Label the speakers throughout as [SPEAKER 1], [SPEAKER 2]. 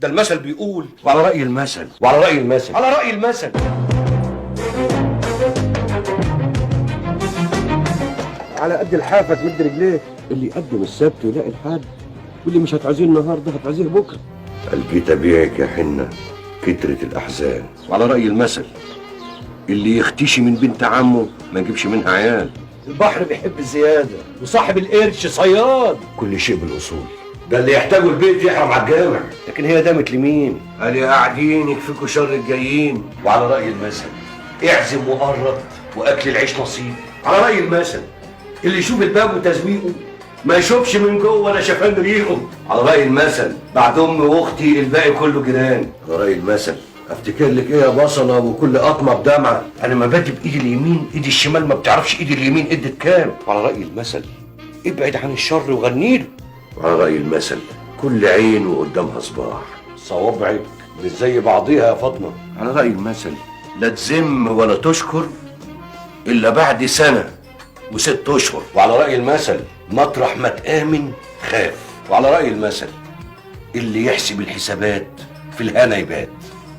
[SPEAKER 1] ده المثل بيقول
[SPEAKER 2] وعلى رأي المثل
[SPEAKER 1] وعلى رأي المثل
[SPEAKER 2] على رأي المثل. على قد الحافة مد رجليه، اللي يقدم السبت يلاقي الحد، واللي مش هتعزيه النهارده هتعزيه بكره.
[SPEAKER 1] الجيت ابيعك يا حنه كترة الاحزان.
[SPEAKER 2] وعلى رأي المثل اللي يختشي من بنت عمه ما يجيبش منها عيال. البحر بيحب الزيادة وصاحب القرش صياد.
[SPEAKER 1] كل شيء بالاصول، ده اللي يحتاجه البيت يحرم على الجامع.
[SPEAKER 2] لكن هي دامت لمين؟
[SPEAKER 1] قال يا قاعدين يكفيكوا شر الجايين.
[SPEAKER 2] وعلى رأي المثل اعزم وقرب واكل العيش نصيب.
[SPEAKER 1] على رأي المثل اللي يشوف الباب وتزويقه ما يشوفش من جوه ولا شافان ريقه.
[SPEAKER 2] على رأي المثل بعد امي واختي الباقي كله جيران.
[SPEAKER 1] على رأي المثل افتكر لك ايه يا بصله وكل قطمه بدمعه.
[SPEAKER 2] انا ما بادئ بايدي اليمين ايدي الشمال ما بتعرفش ايدي اليمين ادت كام. وعلى رأي المثل ابعد عن الشر وغنيله.
[SPEAKER 1] وعلى رأي المثل كل عين وقدامها صباح.
[SPEAKER 2] صوابعك مش زي بعضيها يا فاطمه.
[SPEAKER 1] على رأي المثل لا تذم ولا تشكر الا بعد سنه و6 اشهر.
[SPEAKER 2] وعلى رأي المثل مطرح ما تآمن خاف. وعلى رأي المثل اللي يحسب الحسابات في الهنا يبات.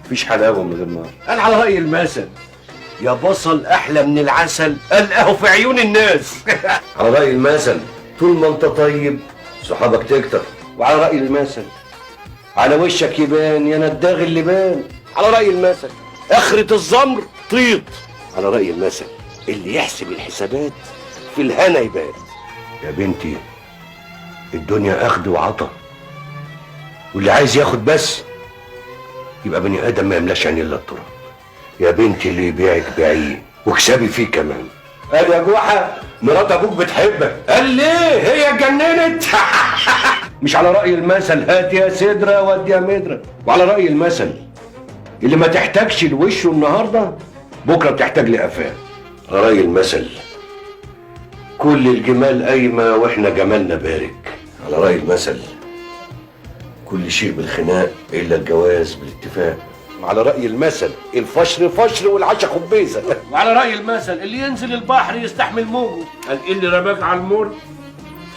[SPEAKER 2] مفيش حلاوه من غير نار. قال على رأي المثل يا بصل احلى من العسل القاه في عيون الناس.
[SPEAKER 1] على رأي المثل طول ما انت طيب صحابك تكتر.
[SPEAKER 2] وعلى رأي المثل على وشك يبان يا نداغ اللبان. على رأي المثل اخرة الزمر طيط. على رأي المثل اللي يحسب الحسابات في الهنا يبات.
[SPEAKER 1] يا بنتي الدنيا اخد وعطا، واللي عايز ياخد بس يبقى بني ادم ما يملاش عين الا التراب. يا بنتي اللي يبيعك بيعيه واكسبي فيه كمان.
[SPEAKER 2] قال يا جوحة مرات ابوك بتحبك. قال ليه هي اتجننت. مش على رأي المثل هات يا سدرة ودي يا مدرة. وعلى رأي المثل اللي ما تحتاجش لوشه النهارده بكره بتحتاج لقفاه.
[SPEAKER 1] على رأي المثل كل الجمال قايمة واحنا جمالنا بارك. على رأي المثل كل شيء بالخناق الا الجواز بالاتفاق.
[SPEAKER 2] وعلى رأي المثل الفشر فشر والعشا خبيزة. وعلى رأي المثل اللي ينزل البحر يستحمل موجه. قال إيه اللي رماك على المر؟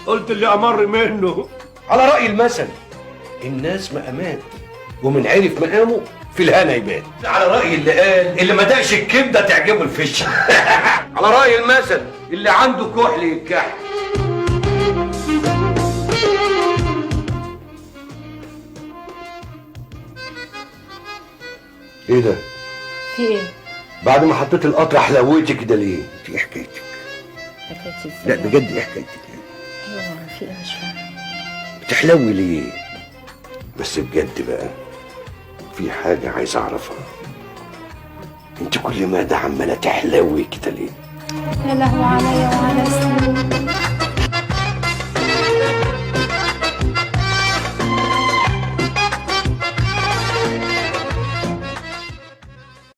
[SPEAKER 2] قلت اللي أمر منه. على رأي المثل الناس مقامات ومن عرف مقامه في الهنا يبان.
[SPEAKER 1] على رأي اللي قال اللي ما دقش الكبدة تعجبه الفش.
[SPEAKER 2] على رأي المثل اللي عنده كحل يتكحل.
[SPEAKER 1] ايه ده؟
[SPEAKER 3] في ايه؟
[SPEAKER 1] بعد ما حطيت القطر حلويتي كده ليه؟ ايه حكايتك؟
[SPEAKER 3] حكايتي ازاي؟
[SPEAKER 1] لا بجد ايه حكايتك؟
[SPEAKER 3] ايوه في ايه مش فاهمه.
[SPEAKER 1] بتحلوي ليه؟ بس بجد بقى في حاجة عايز اعرفها. انت كل ما ده عمالة تحلوي كده ليه؟
[SPEAKER 3] يا لهوي عليا وعلى سنين.